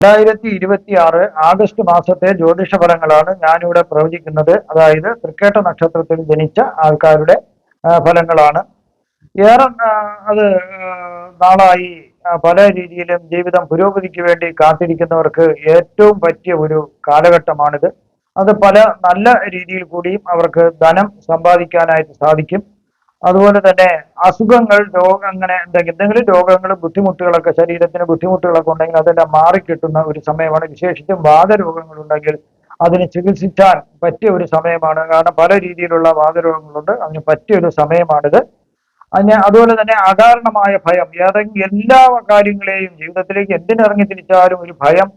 2026 August മാസത്തെ ജ്യോതിഷ ഫലങ്ങളാണ് ഞാനിവിടെ പ്രവചിക്കുന്നത്. അതായത് തൃക്കേട്ട നക്ഷത്രത്തിൽ ജനിച്ച ആൾക്കാരുടെ ഫലങ്ങളാണ്. ഏറെ അത് നാളായി പല രീതിയിലും ജീവിതം പുരോഗതിക്ക് വേണ്ടി കാത്തിരിക്കുന്നവർക്ക് ഏറ്റവും പറ്റിയ ഒരു കാലഘട്ടമാണിത്. അത് പല നല്ല രീതിയിൽ കൂടിയും അവർക്ക് ധനം സമ്പാദിക്കാനായിട്ട് സാധിക്കും. അതുപോലെ തന്നെ അസുഖങ്ങൾ, അങ്ങനെ എന്തെങ്കിലും രോഗങ്ങൾ, ബുദ്ധിമുട്ടുകളൊക്കെ, ശരീരത്തിന് ബുദ്ധിമുട്ടുകളൊക്കെ ഉണ്ടെങ്കിൽ അതെല്ലാം മാറിക്കിട്ടുന്ന ഒരു സമയമാണ്. വിശേഷിച്ചും വാതരോഗങ്ങൾ ഉണ്ടെങ്കിൽ അതിന് ചികിത്സിക്കാൻ പറ്റിയ ഒരു സമയമാണ്. കാരണം പല രീതിയിലുള്ള വാതരോഗങ്ങളുണ്ട്, അതിന് പറ്റിയ ഒരു സമയമാണിത്. അതുപോലെ തന്നെ അകാരണമായ ഭയം, എല്ലാ കാര്യങ്ങളെയും ജീവിതത്തിലേക്ക് എന്തിനിറങ്ങി തിരിച്ചാലും ഒരു ഭയം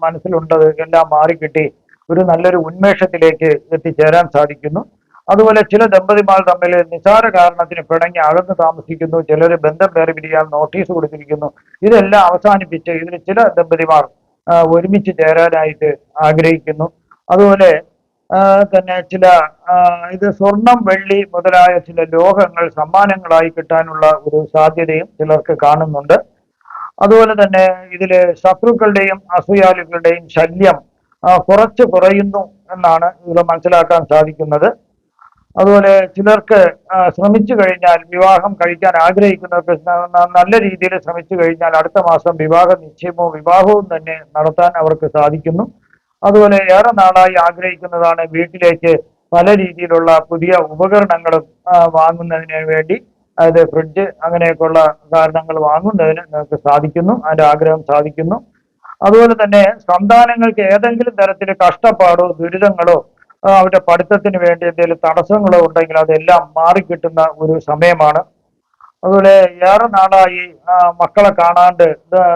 മനസ്സിലുണ്ടത് എല്ലാം മാറിക്കിട്ടി ഒരു നല്ലൊരു ഉന്മേഷത്തിലേക്ക് എത്തിച്ചേരാൻ സാധിക്കുന്നു. അതുപോലെ ചില ദമ്പതിമാർ തമ്മിൽ നിസാര കാരണത്തിന് പിണങ്ങി അകന്ന് താമസിക്കുന്നു. ചിലർ ബന്ധം വേർപിരിയാൻ നോട്ടീസ് കൊടുത്തിരിക്കുന്നു. ഇതെല്ലാം അവസാനിപ്പിച്ച് ഇതിന് ചില ദമ്പതിമാർ ഒരുമിച്ച് ചേരാനായിട്ട് ആഗ്രഹിക്കുന്നു. അതുപോലെ തന്നെ ഇത് സ്വർണം, വെള്ളി മുതലായ ചില ലോഹങ്ങൾ സമ്മാനങ്ങളായി കിട്ടാനുള്ള ഒരു സാധ്യതയും ചിലർക്ക് കാണുന്നുണ്ട്. അതുപോലെ തന്നെ ഇതില് ശത്രുക്കളുടെയും അസൂയാലുക്കളുടെയും ശല്യം കുറച്ച് കുറയുന്നു എന്നാണ് ഇതിൽ മനസ്സിലാക്കാൻ സാധിക്കുന്നത്. അതുപോലെ ചിലർക്ക് ശ്രമിച്ചു കഴിഞ്ഞാൽ, വിവാഹം കഴിക്കാൻ ആഗ്രഹിക്കുന്നവർക്ക് നല്ല രീതിയിൽ ശ്രമിച്ചു കഴിഞ്ഞാൽ അടുത്ത മാസം വിവാഹ നിശ്ചയമോ വിവാഹവും തന്നെ നടത്താൻ അവർക്ക് സാധിക്കുന്നു. അതുപോലെ ഏറെ നാളായി ആഗ്രഹിക്കുന്നതാണ് വീട്ടിലേക്ക് പല രീതിയിലുള്ള പുതിയ ഉപകരണങ്ങളും വാങ്ങുന്നതിന് വേണ്ടി, അതായത് ഫ്രിഡ്ജ് അങ്ങനെയൊക്കെയുള്ള കാരണങ്ങൾ വാങ്ങുന്നതിന് നിങ്ങൾക്ക് സാധിക്കുന്നു, അതിന്റെ ആഗ്രഹം സാധിക്കുന്നു. അതുപോലെ തന്നെ സന്താനങ്ങൾക്ക് ഏതെങ്കിലും തരത്തിൽ കഷ്ടപ്പാടോ ദുരിതങ്ങളോ അവരുടെ പഠിത്തത്തിന് വേണ്ടി എന്തെങ്കിലും തടസ്സങ്ങളോ ഉണ്ടെങ്കിൽ അതെല്ലാം മാറിക്കിട്ടുന്ന ഒരു സമയമാണ്. അതുപോലെ ഏറെ നാളായി മക്കളെ കാണാണ്ട്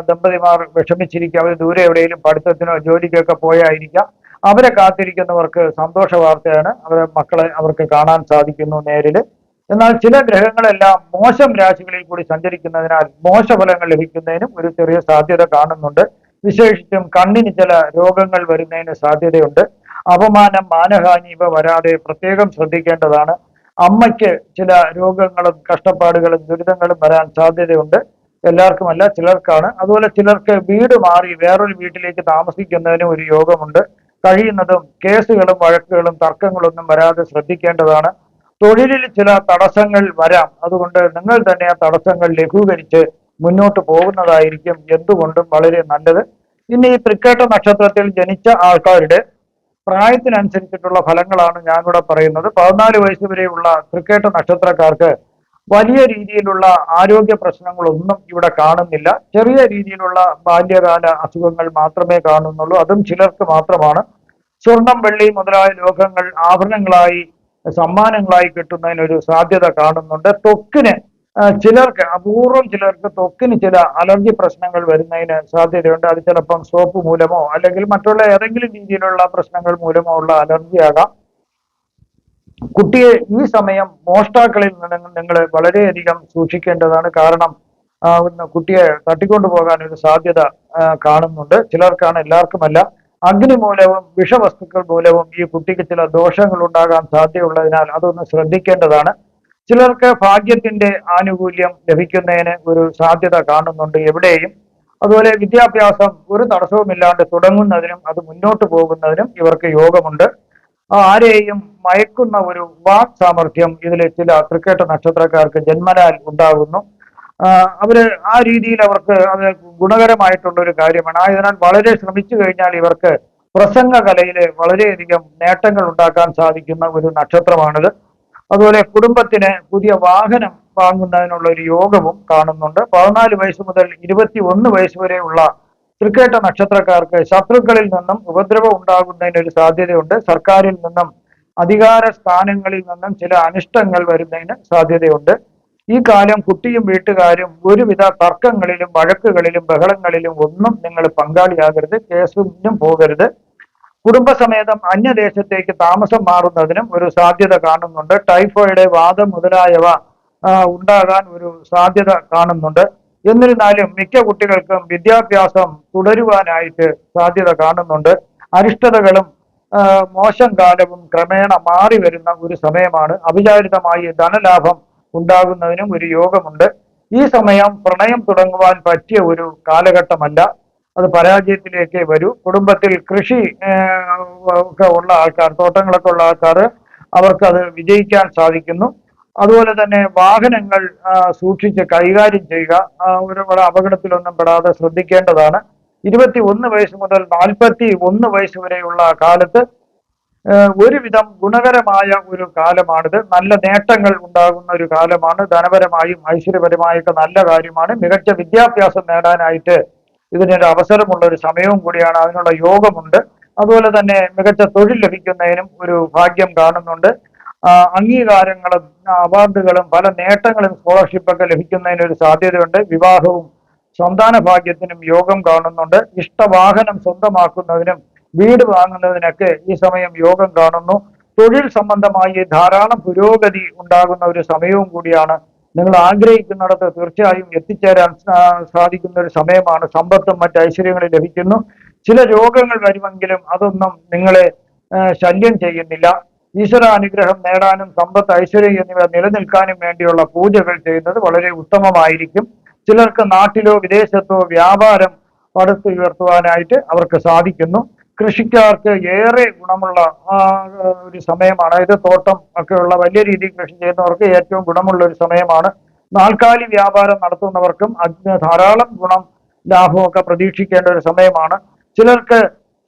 ദമ്പതിമാർ വിഷമിച്ചിരിക്കുക, അവർ ദൂരെ എവിടെയെങ്കിലും പഠിത്തത്തിനോ ജോലിക്കൊക്കെ പോയായിരിക്കാം. അവരെ കാത്തിരിക്കുന്നവർക്ക് സന്തോഷ വാർത്തയാണ്, അവരെ മക്കളെ അവർക്ക് കാണാൻ സാധിക്കുന്നു നേരില്. എന്നാൽ ചില ഗ്രഹങ്ങളെല്ലാം മോശം രാശികളിൽ കൂടി സഞ്ചരിക്കുന്നതിനാൽ മോശഫലങ്ങൾ ലഭിക്കുന്നതിനും ഒരു ചെറിയ സാധ്യത കാണുന്നുണ്ട്. വിശേഷിച്ചും കണ്ണിന് ചില രോഗങ്ങൾ വരുന്നതിന് സാധ്യതയുണ്ട്. അപമാനം, മാനഹാനി ഇവ വരാതെ പ്രത്യേകം ശ്രദ്ധിക്കേണ്ടതാണ്. അമ്മയ്ക്ക് ചില രോഗങ്ങളും കഷ്ടപ്പാടുകളും ദുരിതങ്ങളും വരാൻ സാധ്യതയുണ്ട്. എല്ലാവർക്കുമല്ല, ചിലർക്കാണ്. അതുപോലെ ചിലർക്ക് വീട് മാറി വേറൊരു വീട്ടിലേക്ക് താമസിക്കുന്നതിന് ഒരു യോഗമുണ്ട്. കഴിയുന്നതും കേസുകളും വഴക്കുകളും തർക്കങ്ങളൊന്നും വരാതെ ശ്രദ്ധിക്കേണ്ടതാണ്. തൊഴിലിൽ ചില തടസ്സങ്ങൾ വരാം, അതുകൊണ്ട് നിങ്ങൾ തന്നെ ആ തടസ്സങ്ങൾ ലഘൂകരിച്ച് മുന്നോട്ട് പോകുന്നതായിരിക്കും എന്തുകൊണ്ടും വളരെ നല്ലത്. ഇനി ഈ തൃക്കേട്ട നക്ഷത്രത്തിൽ ജനിച്ച ആൾക്കാരുടെ പ്രായത്തിനനുസരിച്ചിട്ടുള്ള ഫലങ്ങളാണ് ഞാനിവിടെ പറയുന്നത്. 14 വയസ്സ് വരെയുള്ള തൃക്കേട്ട നക്ഷത്രക്കാർക്ക് വലിയ രീതിയിലുള്ള ആരോഗ്യ പ്രശ്നങ്ങളൊന്നും ഇവിടെ കാണുന്നില്ല. ചെറിയ രീതിയിലുള്ള ബാല്യകാല അസുഖങ്ങൾ മാത്രമേ കാണുന്നുള്ളൂ, അതും ചിലർക്ക് മാത്രമാണ്. സ്വർണം, വെള്ളി മുതലായ ലോഹങ്ങൾ ആഭരണങ്ങളായി സമ്മാനങ്ങളായി കിട്ടുന്നതിനൊരു സാധ്യത കാണുന്നുണ്ട്. ത്വക്കിന് ചിലർക്ക്, അപൂർവം ചിലർക്ക് ത്വക്കിന് ചില അലർജി പ്രശ്നങ്ങൾ വരുന്നതിന് സാധ്യതയുണ്ട്. അത് ചിലപ്പം സോപ്പ് മൂലമോ അല്ലെങ്കിൽ മറ്റുള്ള ഏതെങ്കിലും രീതിയിലുള്ള പ്രശ്നങ്ങൾ മൂലമോ ഉള്ള അലർജി ആകാം. കുട്ടിയെ ഈ സമയം മോഷ്ടാക്കളിൽ നിന്ന് നിങ്ങൾ വളരെയധികം സൂക്ഷിക്കേണ്ടതാണ്. കാരണം കുട്ടിയെ തട്ടിക്കൊണ്ടു പോകാൻ ഒരു സാധ്യത കാണുന്നുണ്ട്. ചിലർക്കാണ്, എല്ലാവർക്കുമല്ല. അഗ്നി മൂലവും വിഷവസ്തുക്കൾ മൂലവും ഈ കുട്ടിക്ക് ചില ദോഷങ്ങൾ ഉണ്ടാകാൻ സാധ്യതയുള്ളതിനാൽ അതൊന്ന് ശ്രദ്ധിക്കേണ്ടതാണ്. ചിലർക്ക് ഭാഗ്യത്തിന്റെ ആനുകൂല്യം ലഭിക്കുന്നതിന് ഒരു സാധ്യത കാണുന്നുണ്ട് എവിടെയും. അതുപോലെ വിദ്യാഭ്യാസം ഒരു തടസ്സവുമില്ലാണ്ട് തുടങ്ങുന്നതിനും അത് മുന്നോട്ട് പോകുന്നതിനും ഇവർക്ക് യോഗമുണ്ട്. ആരെയും മയക്കുന്ന ഒരു വാക് സാമർഥ്യം ഇതിൽ ചില തൃക്കേട്ട നക്ഷത്രക്കാർക്ക് ജന്മനാൽ ഉണ്ടാകുന്നു. അവര് ആ രീതിയിൽ അവർക്ക് അത് ഗുണകരമായിട്ടുള്ള ഒരു കാര്യമാണ്. ആയതിനാൽ വളരെ ശ്രമിച്ചു കഴിഞ്ഞാൽ ഇവർക്ക് പ്രസംഗ കലയില് വളരെയധികം നേട്ടങ്ങൾ ഉണ്ടാക്കാൻ സാധിക്കുന്ന ഒരു നക്ഷത്രമാണിത്. അതുപോലെ കുടുംബത്തിന് പുതിയ വാഹനം വാങ്ങുന്നതിനുള്ള ഒരു യോഗവും കാണുന്നുണ്ട്. 14 വയസ്സ് മുതൽ 21 വയസ്സ് വരെയുള്ള തൃക്കേട്ട നക്ഷത്രക്കാർക്ക് ശത്രുക്കളിൽ നിന്നും ഉപദ്രവം ഉണ്ടാകുന്നതിന് ഒരു സാധ്യതയുണ്ട്. സർക്കാരിൽ നിന്നും അധികാര സ്ഥാനങ്ങളിൽ നിന്നും ചില അനിഷ്ടങ്ങൾ വരുന്നതിന് സാധ്യതയുണ്ട്. ഈ കാലം കുട്ടിയും വീട്ടുകാരും ഒരുവിധ തർക്കങ്ങളിലും വഴക്കുകളിലും ബഹളങ്ങളിലും ഒന്നും നിങ്ങൾ പങ്കാളിയാകരുത്, കേസിനും പോകരുത്. കുടുംബസമേതം അന്യദേശത്തേക്ക് താമസം മാറുന്നതിനും ഒരു സാധ്യത കാണുന്നുണ്ട്. ടൈഫോയിഡ്, വാദം മുതലായവ ഉണ്ടാകാൻ ഒരു സാധ്യത കാണുന്നുണ്ട്. എന്നിരുന്നാലും മിക്ക കുട്ടികൾക്കും വിദ്യാഭ്യാസം തുടരുവാനായിട്ട് സാധ്യത കാണുന്നുണ്ട്. അരിഷ്ടതകളും മോശം കാലവും ക്രമേണ മാറി വരുന്ന ഒരു സമയമാണ്. അവിചാരിതമായി ധനലാഭം ഉണ്ടാകുന്നതിനും ഒരു യോഗമുണ്ട്. ഈ സമയം പ്രണയം തുടങ്ങുവാൻ പറ്റിയ ഒരു കാലഘട്ടമല്ല. അത് പരാജയത്തിലേക്ക് വരൂ. കുടുംബത്തിൽ കൃഷി ഒക്കെ ഉള്ള ആൾക്കാർ, തോട്ടങ്ങളൊക്കെ ഉള്ള ആൾക്കാർ, അവർക്ക് അത് വിജയിക്കാൻ സാധിക്കുന്നു. അതുപോലെ തന്നെ വാഹനങ്ങൾ സൂക്ഷിച്ച് കൈകാര്യം ചെയ്യുക, ഒരു അപകടത്തിലൊന്നും പെടാതെ ശ്രദ്ധിക്കേണ്ടതാണ്. 21 വയസ്സ് മുതൽ 41 വയസ്സ് വരെയുള്ള കാലത്ത് ഒരുവിധം ഗുണകരമായ ഒരു കാലമാണിത്. നല്ല നേട്ടങ്ങൾ ഉണ്ടാകുന്ന ഒരു കാലമാണ്. ധനപരമായും ഐശ്വര്യപരമായൊക്കെ നല്ല കാര്യമാണ്. മികച്ച വിദ്യാഭ്യാസം നേടാനായിട്ട് ഇതിനൊരു അവസരമുള്ള ഒരു സമയവും കൂടിയാണ്. അതിനുള്ള യോഗമുണ്ട്. അതുപോലെ തന്നെ മികച്ച തൊഴിൽ ലഭിക്കുന്നതിനും ഒരു ഭാഗ്യം കാണുന്നുണ്ട്. അംഗീകാരങ്ങളും അവാർഡുകളും പല നേട്ടങ്ങളും സ്കോളർഷിപ്പൊക്കെ ലഭിക്കുന്നതിനൊരു സാധ്യതയുണ്ട്. വിവാഹവും സന്താന ഭാഗ്യത്തിനും യോഗം കാണുന്നുണ്ട്. ഇഷ്ടവാഹനം സ്വന്തമാക്കുന്നതിനും വീട് വാങ്ങുന്നതിനൊക്കെ ഈ സമയം യോഗം കാണുന്നു. തൊഴിൽ സംബന്ധമായി ധാരാളം പുരോഗതി ഉണ്ടാകുന്ന ഒരു സമയവും കൂടിയാണ്. നിങ്ങൾ ആഗ്രഹിക്കുന്നിടത്ത് തീർച്ചയായും എത്തിച്ചേരാൻ സാധിക്കുന്ന ഒരു സമയമാണ്. സമ്പത്തും മറ്റ് ഐശ്വര്യങ്ങളും ലഭിക്കുന്നു. ചില രോഗങ്ങൾ വരുമെങ്കിലും അതൊന്നും നിങ്ങളെ ശല്യം ചെയ്യുന്നില്ല. ഈശ്വരാനുഗ്രഹം നേടാനും സമ്പത്ത്, ഐശ്വര്യം എന്നിവ നിലനിൽക്കാനും വേണ്ടിയുള്ള പൂജകൾ ചെയ്യുന്നത് വളരെ ഉത്തമമായിരിക്കും. ചിലർക്ക് നാട്ടിലോ വിദേശത്തോ വ്യാപാരം പടുത്തുയർത്തുവാനായിട്ട് അവർക്ക് സാധിക്കുന്നു. കൃഷിക്കാർക്ക് ഏറെ ഗുണമുള്ള ഒരു സമയമാണ്. അതായത് തോട്ടം ഒക്കെയുള്ള വലിയ രീതിയിൽ കൃഷി ചെയ്യുന്നവർക്ക് ഏറ്റവും ഗുണമുള്ള ഒരു സമയമാണ്. നാൽക്കാലി വ്യാപാരം നടത്തുന്നവർക്കും അതിന് ധാരാളം ഗുണം, ലാഭമൊക്കെ പ്രതീക്ഷിക്കേണ്ട ഒരു സമയമാണ്. ചിലർക്ക്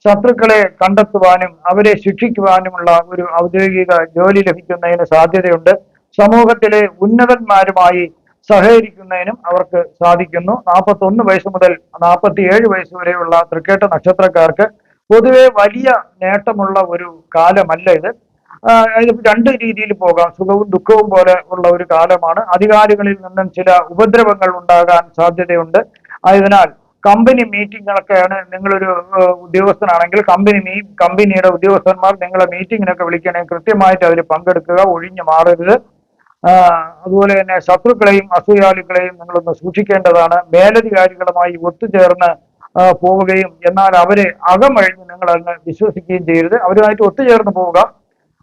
ശത്രുക്കളെ കണ്ടെത്തുവാനും അവരെ ശിക്ഷിക്കുവാനുമുള്ള ഒരു ഔദ്യോഗിക ജോലി ലഭിക്കുന്നതിന് സാധ്യതയുണ്ട്. സമൂഹത്തിലെ ഉന്നതന്മാരുമായി സഹകരിക്കുന്നതിനും അവർക്ക് സാധിക്കുന്നു. 41 വയസ്സ് മുതൽ 47 വയസ്സ് വരെയുള്ള തൃക്കേട്ട നക്ഷത്രക്കാർക്ക് പൊതുവെ വലിയ നേട്ടമുള്ള ഒരു കാലമല്ല ഇത്. ഇത് രണ്ട് രീതിയിൽ പോകാം. സുഖവും ദുഃഖവും പോലെ ഉള്ള ഒരു കാലമാണ്. അധികാരികളിൽ നിന്നും ചില ഉപദ്രവങ്ങൾ ഉണ്ടാകാൻ സാധ്യതയുണ്ട്. ആയതിനാൽ കമ്പനി മീറ്റിങ്ങുകളൊക്കെയാണ്, നിങ്ങളൊരു ഉദ്യോഗസ്ഥനാണെങ്കിൽ കമ്പനിയുടെ ഉദ്യോഗസ്ഥന്മാർ നിങ്ങളെ മീറ്റിങ്ങിനൊക്കെ വിളിക്കണമെങ്കിൽ കൃത്യമായിട്ട് അതിൽ പങ്കെടുക്കുക, ഒഴിഞ്ഞു മാറരുത്. അതുപോലെ തന്നെ ശത്രുക്കളെയും അസൂയാലുക്കളെയും നിങ്ങളൊന്ന് സൂക്ഷിക്കേണ്ടതാണ്. മേലധികാരികളുമായി ഒത്തുചേർന്ന് പോവുകയും എന്നാൽ അവരെ അകമഴിഞ്ഞ് നിങ്ങൾ അങ്ങ് വിശ്വസിക്കുകയും ചെയ്യരുത്. അവരുമായിട്ട് ഒത്തുചേർന്ന് പോവുക,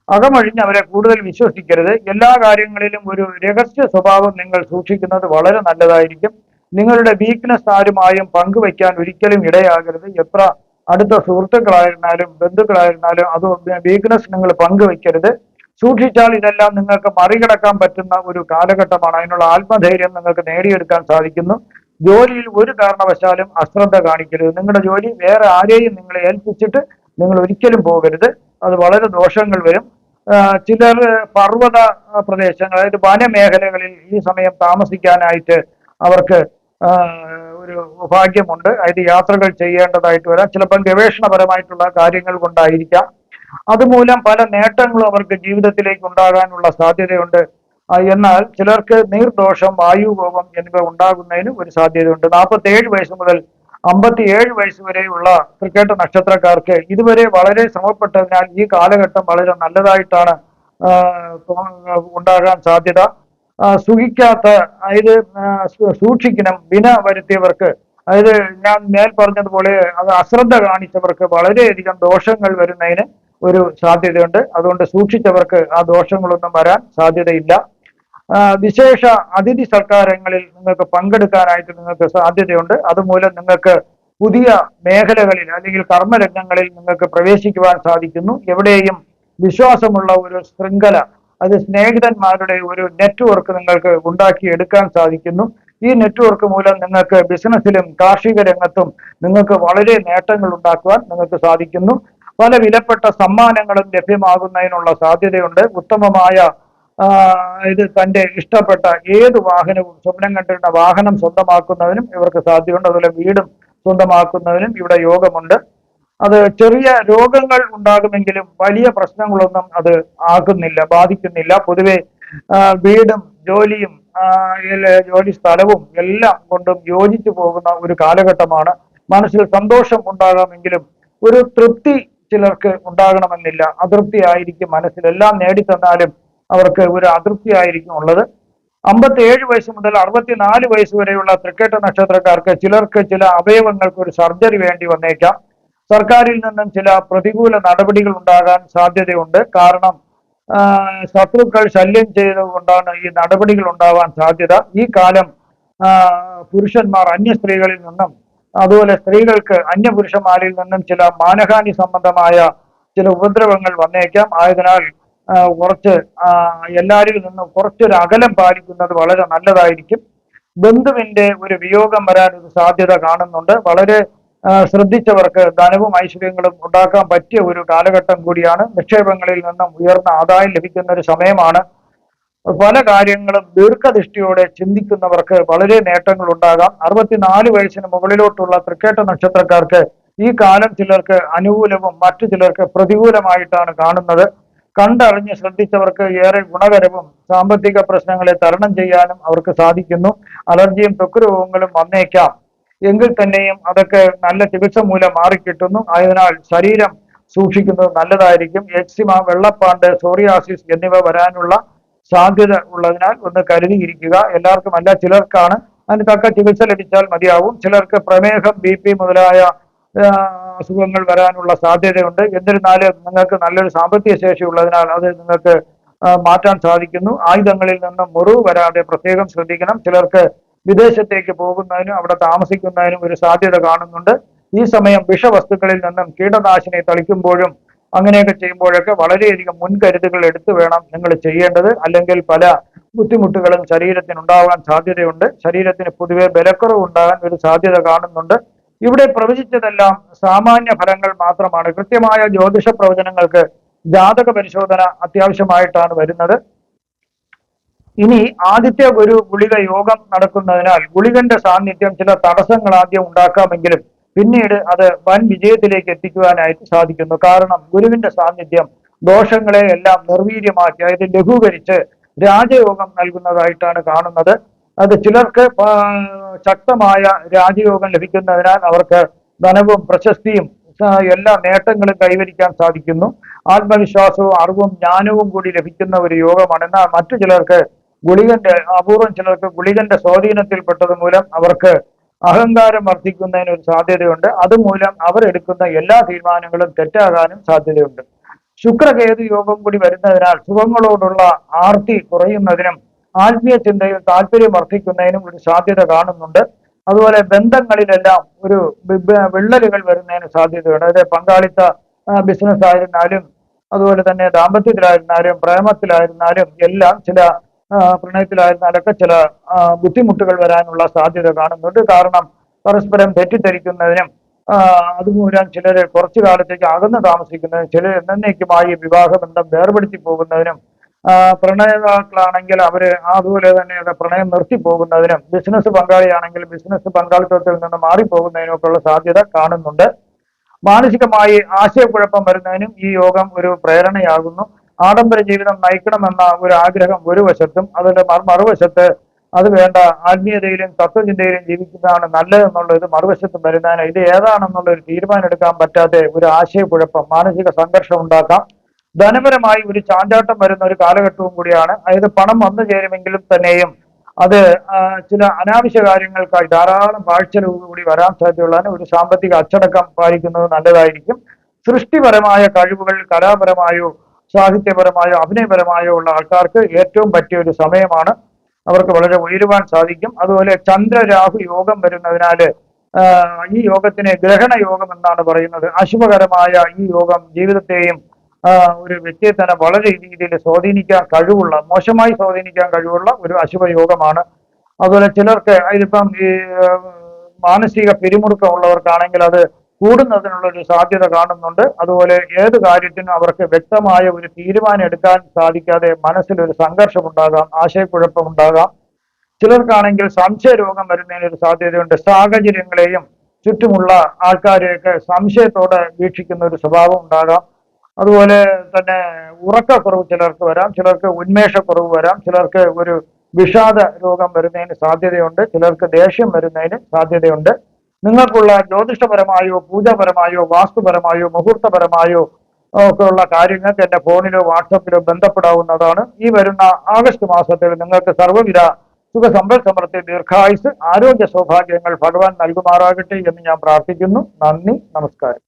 അകമഴിഞ്ഞ് അവരെ കൂടുതൽ വിശ്വസിക്കരുത്. എല്ലാ കാര്യങ്ങളിലും ഒരു രഹസ്യ സ്വഭാവം നിങ്ങൾ സൂക്ഷിക്കുന്നത് വളരെ നല്ലതായിരിക്കും. നിങ്ങളുടെ വീക്ക്നെസ് ആരുമായും പങ്കുവയ്ക്കാൻ ഒരിക്കലും ഇടയാകരുത്. എത്ര അടുത്ത സുഹൃത്തുക്കളായിരുന്നാലും ബന്ധുക്കളായിരുന്നാലും അത് വീക്ക്നെസ് നിങ്ങൾ പങ്കുവയ്ക്കരുത്. സൂക്ഷിച്ചാൽ ഇതെല്ലാം നിങ്ങൾക്ക് മറികടക്കാൻ പറ്റുന്ന ഒരു കാലഘട്ടമാണ്. അതിനുള്ള ആത്മധൈര്യം നിങ്ങൾക്ക് നേടിയെടുക്കാൻ സാധിക്കുന്നു. ജോലിയിൽ ഒരു കാരണവശാലും അശ്രദ്ധ കാണിക്കരുത്. നിങ്ങളുടെ ജോലി വേറെ ആരെയും നിങ്ങളെ ഏൽപ്പിച്ചിട്ട് നിങ്ങൾ ഒരിക്കലും പോകരുത്. അത് വളരെ ദോഷങ്ങൾ വരും. ചിലർ പർവ്വത പ്രദേശങ്ങൾ, അതായത് വനമേഖലകളിൽ ഈ സമയം താമസിക്കാനായിട്ട് അവർക്ക് ഒരു ഭാഗ്യമുണ്ട്. അതായത് യാത്രകൾ ചെയ്യേണ്ടതായിട്ട് വരാം. ചിലപ്പോൾ ഗവേഷണപരമായിട്ടുള്ള കാര്യങ്ങൾ കൊണ്ടായിരിക്കാം. അതുമൂലം പല നേട്ടങ്ങളും അവർക്ക് ജീവിതത്തിലേക്ക് ഉണ്ടാകാനുള്ള സാധ്യതയുണ്ട്. എന്നാൽ ചിലർക്ക് നീർദോഷം, വായുകോപം എന്നിവ ഉണ്ടാകുന്നതിന് ഒരു സാധ്യതയുണ്ട്. 47 വയസ്സ് മുതൽ 57 വയസ്സ് വരെയുള്ള തൃക്കേട്ട നക്ഷത്രക്കാർക്ക് ഇതുവരെ വളരെ ശ്രമപ്പെട്ടതിനാൽ ഈ കാലഘട്ടം വളരെ നല്ലതായിട്ടാണ് ഉണ്ടാകാൻ സാധ്യത. സുഖിക്കാത്ത, അതായത് സൂക്ഷിക്കണം, വിന വരുത്തിയവർക്ക്, അതായത് ഞാൻ മേൽ പറഞ്ഞതുപോലെ അത് അശ്രദ്ധ കാണിച്ചവർക്ക് വളരെയധികം ദോഷങ്ങൾ വരുന്നതിന് ഒരു സാധ്യതയുണ്ട്. അതുകൊണ്ട് സൂക്ഷിച്ചവർക്ക് ആ ദോഷങ്ങളൊന്നും വരാൻ സാധ്യതയില്ല. വിശേഷ അതിഥി സൽക്കാരങ്ങളിൽ നിങ്ങൾക്ക് പങ്കെടുക്കാനായിട്ട് നിങ്ങൾക്ക് സാധ്യതയുണ്ട്. അതുമൂലം നിങ്ങൾക്ക് പുതിയ മേഖലകളിൽ അല്ലെങ്കിൽ കർമ്മരംഗങ്ങളിൽ നിങ്ങൾക്ക് പ്രവേശിക്കുവാൻ സാധിക്കുന്നു. എവിടെയും വിശ്വാസമുള്ള ഒരു ശൃംഖല, അത് സ്നേഹിതന്മാരുടെ ഒരു നെറ്റ്വർക്ക് നിങ്ങൾക്ക് ഉണ്ടാക്കിയെടുക്കാൻ സാധിക്കുന്നു. ഈ നെറ്റ്വർക്ക് മൂലം നിങ്ങൾക്ക് ബിസിനസ്സിലും കാർഷിക രംഗത്തും നിങ്ങൾക്ക് വളരെ നേട്ടങ്ങൾ ഉണ്ടാക്കുവാൻ നിങ്ങൾക്ക് സാധിക്കുന്നു. പല വിലപ്പെട്ട സമ്മാനങ്ങളും ലഭ്യമാകുന്നതിനുള്ള സാധ്യതയുണ്ട്. ഉത്തമമായ ഇത് തൻ്റെ ഇഷ്ടപ്പെട്ട ഏത് വാഹനവും, സ്വപ്നം കണ്ടിരുന്ന വാഹനം സ്വന്തമാക്കുന്നതിനും ഇവർക്ക് സാധ്യതയുണ്ട്. അതുപോലെ വീടും സ്വന്തമാക്കുന്നതിനും ഇവിടെ യോഗമുണ്ട്. അത് ചെറിയ രോഗങ്ങൾ ഉണ്ടാകുമെങ്കിലും വലിയ പ്രശ്നങ്ങളൊന്നും അത് ബാധിക്കുന്നില്ല. പൊതുവെ വീടും ജോലിയും ജോലി സ്ഥലവും എല്ലാം കൊണ്ടും യോജിച്ചു പോകുന്ന ഒരു കാലഘട്ടമാണ്. മനസ്സിൽ സന്തോഷം ഉണ്ടാകാമെങ്കിലും ഒരു തൃപ്തി ചിലർക്ക് ഉണ്ടാകണമെന്നില്ല. അതൃപ്തി ആയിരിക്കും മനസ്സിൽ. എല്ലാം നേടിത്തന്നാലും അവർക്ക് ഒരു അതൃപ്തി ആയിരിക്കും ഉള്ളത്. 57 വയസ്സ് മുതൽ 64 വയസ്സ് വരെയുള്ള തൃക്കേട്ട നക്ഷത്രക്കാർക്ക് ചിലർക്ക് ചില അവയവങ്ങൾക്ക് ഒരു സർജറി വേണ്ടി വന്നേക്കാം. സർക്കാരിൽ നിന്നും ചില പ്രതികൂല നടപടികൾ ഉണ്ടാകാൻ സാധ്യതയുണ്ട്. കാരണം ശത്രുക്കൾ ശല്യം ചെയ്തുകൊണ്ടാണ് ഈ നടപടികൾ ഉണ്ടാവാൻ സാധ്യത. ഈ കാലം പുരുഷന്മാർ അന്യ സ്ത്രീകളിൽ നിന്നും അതുപോലെ സ്ത്രീകൾക്ക് അന്യപുരുഷന്മാരിൽ നിന്നും ചില മാനഹാനി സംബന്ധമായ ചില ഉപദ്രവങ്ങൾ വന്നേക്കാം. ആയതിനാൽ കുറച്ച് എല്ലാവരിൽ നിന്നും കുറച്ചൊരു അകലം പാലിക്കുന്നത് വളരെ നല്ലതായിരിക്കും. ബന്ധുവിന്റെ ഒരു വിയോഗം വരാൻ ഒരു സാധ്യത കാണുന്നുണ്ട്. വളരെ ശ്രദ്ധിച്ചവർക്ക് ധനവും ഐശ്വര്യങ്ങളും ഉണ്ടാക്കാൻ പറ്റിയ ഒരു കാലഘട്ടം കൂടിയാണ്. നിക്ഷേപങ്ങളിൽ നിന്നും ഉയർന്ന ആദായം ലഭിക്കുന്ന ഒരു സമയമാണ്. പല കാര്യങ്ങളും ദീർഘദൃഷ്ടിയോടെ ചിന്തിക്കുന്നവർക്ക് വളരെ നേട്ടങ്ങൾ ഉണ്ടാകാം. 64 വയസ്സിന് മുകളിലോട്ടുള്ള തൃക്കേട്ട നക്ഷത്രക്കാർക്ക് ഈ കാലം ചിലർക്ക് അനുകൂലവും മറ്റു ചിലർക്ക് പ്രതികൂലമായിട്ടാണ് കാണുന്നത്. കണ്ടറിഞ്ഞ് ശ്രദ്ധിച്ചവർക്ക് ഏറെ ഗുണകരവും സാമ്പത്തിക പ്രശ്നങ്ങളെ തരണം ചെയ്യാനും അവർക്ക് സാധിക്കുന്നു. അലർജിയും ത്വക്ക് രോഗങ്ങളും വന്നേക്കാം, എങ്കിൽ തന്നെയും അതൊക്കെ നല്ല ചികിത്സ മൂലം മാറിക്കിട്ടുന്നു. ആയതിനാൽ ശരീരം സൂക്ഷിക്കുന്നത് നല്ലതായിരിക്കും. എക്സിമ, വെള്ളപ്പാണ്ട്, സോറിയാസിസ് എന്നിവ വരാനുള്ള സാധ്യത ഉള്ളതിനാൽ ഒന്ന് കരുതിയിരിക്കുക. എല്ലാവർക്കും അല്ല, ചിലർക്കാണ്. അതിന് തക്ക ചികിത്സ ലഭിച്ചാൽ മതിയാവും. ചിലർക്ക് പ്രമേഹം, BP മുതലായ അസുഖങ്ങൾ വരാനുള്ള സാധ്യതയുണ്ട്. എന്നിരുന്നാലും നിങ്ങൾക്ക് നല്ലൊരു സാമ്പത്തിക ശേഷി ഉള്ളതിനാൽ അത് നിങ്ങൾക്ക് മാറ്റാൻ സാധിക്കുന്നു. ആയുധങ്ങളിൽ നിന്നും മുറിവ് വരാതെ പ്രത്യേകം ശ്രദ്ധിക്കണം. ചിലർക്ക് വിദേശത്തേക്ക് പോകുന്നതിനും അവിടെ താമസിക്കുന്നതിനും ഒരു സാധ്യത കാണുന്നുണ്ട്. ഈ സമയം വിഷവസ്തുക്കളിൽ നിന്നും കീടനാശിനി തളിക്കുമ്പോഴും അങ്ങനെയൊക്കെ ചെയ്യുമ്പോഴൊക്കെ വളരെയധികം മുൻകരുതലുകൾ എടുത്തു വേണം നിങ്ങൾ ചെയ്യേണ്ടത്. അല്ലെങ്കിൽ പല ബുദ്ധിമുട്ടുകളും ശരീരത്തിന് ഉണ്ടാകാൻ സാധ്യതയുണ്ട്. ശരീരത്തിന് പൊതുവെ ബലക്കുറവ് ഉണ്ടാകാൻ ഒരു സാധ്യത കാണുന്നുണ്ട്. ഇവിടെ പ്രവചിച്ചതെല്ലാം സാമാന്യ ഫലങ്ങൾ മാത്രമാണ്. കൃത്യമായ ജ്യോതിഷ പ്രവചനങ്ങൾക്ക് ജാതക പരിശോധന അത്യാവശ്യമായിട്ടാണ് വരുന്നത്. ഇനി ആദിത്യ ഗുരു ഗുളിക യോഗം നടക്കുന്നതിനാൽ ഗുളികന്റെ സാന്നിധ്യം ചില തടസ്സങ്ങൾ ആദ്യം ഉണ്ടാക്കാമെങ്കിലും പിന്നീട് അത് വൻ വിജയത്തിലേക്ക് എത്തിക്കുവാനായിട്ട് സാധിക്കുന്നു. കാരണം ഗുരുവിന്റെ സാന്നിധ്യം ദോഷങ്ങളെ എല്ലാം നിർവീര്യമാക്കി, അതായത് ലഘൂകരിച്ച് രാജയോഗം നൽകുന്നതായിട്ടാണ് കാണുന്നത്. അത് ചിലർക്ക് ശക്തമായ രാജയോഗം ലഭിക്കുന്നതിനാൽ അവർക്ക് ധനവും പ്രശസ്തിയും എല്ലാ നേട്ടങ്ങളും കൈവരിക്കാൻ സാധിക്കുന്നു. ആത്മവിശ്വാസവും അറിവും ജ്ഞാനവും കൂടി ലഭിക്കുന്ന ഒരു യോഗമാണ്. എന്നാൽ മറ്റു ചിലർക്ക് അപൂർവം ചിലർക്ക് ഗുളികന്റെ സ്വാധീനത്തിൽപ്പെട്ടത് മൂലം അവർക്ക് അഹങ്കാരം വർദ്ധിക്കുന്നതിന് ഒരു സാധ്യതയുണ്ട്. അതുമൂലം അവരെടുക്കുന്ന എല്ലാ തീരുമാനങ്ങളും തെറ്റാകാനും സാധ്യതയുണ്ട്. ശുക്രകേതു യോഗം കൂടി വരുന്നതിനാൽ സുഖങ്ങളോടുള്ള ആർത്തി കുറയുന്നതിനും ആത്മീയ ചിന്തയിൽ താല്പര്യം വർദ്ധിക്കുന്നതിനും ഒരു സാധ്യത കാണുന്നുണ്ട്. അതുപോലെ ബന്ധങ്ങളിലെല്ലാം ഒരു വിള്ളലുകൾ വരുന്നതിന് സാധ്യതയുണ്ട്. അതായത് പങ്കാളിത്ത ബിസിനസ് ആയിരുന്നാലും അതുപോലെ തന്നെ ദാമ്പത്യത്തിലായിരുന്നാലും പ്രേമത്തിലായിരുന്നാലും എല്ലാം ചില പ്രണയത്തിലായിരുന്നാലൊക്കെ ചില ബുദ്ധിമുട്ടുകൾ വരാനുള്ള സാധ്യത കാണുന്നുണ്ട്. കാരണം പരസ്പരം തെറ്റിദ്ധരിക്കുന്നതിനും അതുമൂലം ചിലര് കുറച്ചു കാലത്തേക്ക് അകന്ന് താമസിക്കുന്നതിനും ചിലർ എന്നേക്കുമായി വിവാഹബന്ധം വേർപെടുത്തി പോകുന്നതിനും പ്രണയതാക്കളാണെങ്കിൽ അവര് അതുപോലെ തന്നെ പ്രണയം നിർത്തി പോകുന്നതിനും ബിസിനസ് പങ്കാളിയാണെങ്കിൽ ബിസിനസ് പങ്കാളിത്തത്തിൽ നിന്ന് മാറിപ്പോകുന്നതിനും ഒക്കെ ഉള്ള സാധ്യത കാണുന്നുണ്ട്. മാനസികമായി ആശയക്കുഴപ്പം വരുന്നതിനും ഈ യോഗം ഒരു പ്രേരണയാകുന്നു. ആഡംബര ജീവിതം നയിക്കണമെന്ന ഒരു ആഗ്രഹം ഒരു വശത്തും അതിന്റെ മറുവശത്ത് അത് വേണ്ട, ആത്മീയതയിലും തത്വചിന്തയിലും ജീവിക്കുന്നതാണ് നല്ലതെന്നുള്ള ഇത് മറുവശത്തും വരുന്നതിന് ഇത് ഏതാണെന്നുള്ള ഒരു തീരുമാനം എടുക്കാൻ പറ്റാതെ ഒരു ആശയക്കുഴപ്പം, മാനസിക സംഘർഷം ഉണ്ടാക്കാം. ധനപരമായി ഒരു ചാഞ്ചാട്ടം വരുന്ന ഒരു കാലഘട്ടവും കൂടിയാണ്. അതായത് പണം വന്നു ചേരുമെങ്കിലും തന്നെയും അത് ചില അനാവശ്യ കാര്യങ്ങൾക്കായി ധാരാളം പാഴ്ചെലവ് കൂടി വരാൻ സാധ്യതയുള്ളതിന് ഒരു സാമ്പത്തിക അച്ചടക്കം പാലിക്കുന്നത് നല്ലതായിരിക്കും. സൃഷ്ടിപരമായ കഴിവുകൾ കലാപരമായോ സാഹിത്യപരമായോ അഭിനയപരമായോ ഉള്ള ആൾക്കാർക്ക് ഏറ്റവും പറ്റിയ ഒരു സമയമാണ്. അവർക്ക് വളരെ ഉയരുവാൻ സാധിക്കും. അതുപോലെ ചന്ദ്രരാഹു യോഗം വരുന്നതിനാല് ഈ യോഗത്തിനെ ഗ്രഹണ യോഗം എന്നാണ് പറയുന്നത്. അശുഭകരമായ ഈ യോഗം ജീവിതത്തെയും ഒരു വ്യക്തിയെ തന്നെ വളരെ രീതിയിൽ സ്വാധീനിക്കാൻ കഴിവുള്ള, മോശമായി സ്വാധീനിക്കാൻ കഴിവുള്ള ഒരു അശുഭ യോഗമാണ്. അതുപോലെ ചിലർക്ക് ഇതിപ്പം ഈ മാനസിക പിരിമുറുക്കം ഉള്ളവർക്കാണെങ്കിൽ അത് കൂടുന്നതിനുള്ള ഒരു സാധ്യത കാണുന്നുണ്ട്. അതുപോലെ ഏത് കാര്യത്തിനും അവർക്ക് വ്യക്തമായ ഒരു തീരുമാനം എടുക്കാൻ സാധിക്കാതെ മനസ്സിലൊരു സംഘർഷം ഉണ്ടാകാം, ആശയക്കുഴപ്പം ഉണ്ടാകാം. ചിലർക്കാണെങ്കിൽ സംശയ രോഗം വരുന്നതിന് ഒരു സാധ്യതയുണ്ട്. സാഹചര്യങ്ങളെയും ചുറ്റുമുള്ള ആൾക്കാരെയൊക്കെ സംശയത്തോടെ വീക്ഷിക്കുന്ന ഒരു സ്വഭാവം ഉണ്ടാകാം. അതുപോലെ തന്നെ ഉറക്കക്കുറവ് ചിലർക്ക് വരാം, ചിലർക്ക് ഉന്മേഷക്കുറവ് വരാം, ചിലർക്ക് ഒരു വിഷാദ രോഗം വരുന്നതിന് സാധ്യതയുണ്ട്, ചിലർക്ക് ദേഷ്യം വരുന്നതിന് സാധ്യതയുണ്ട്. നിങ്ങൾക്കുള്ള ജ്യോതിഷപരമായോ പൂജാപരമായോ വാസ്തുപരമായോ മുഹൂർത്തപരമായോ ഒക്കെ ഉള്ള കാര്യങ്ങൾക്ക് എന്റെ ഫോണിലോ വാട്സപ്പിലോ ബന്ധപ്പെടാവുന്നതാണ്. ഈ വരുന്ന ആഗസ്റ്റ് മാസത്തിൽ നിങ്ങൾക്ക് സർവ്വവിധ സുഖ സമ്പൽ സമൃദ്ധി ദീർഘായുസ് ആരോഗ്യ സൗഭാഗ്യങ്ങൾ ഭഗവാൻ നൽകുമാറാകട്ടെ എന്ന് ഞാൻ പ്രാർത്ഥിക്കുന്നു. നന്ദി, നമസ്കാരം.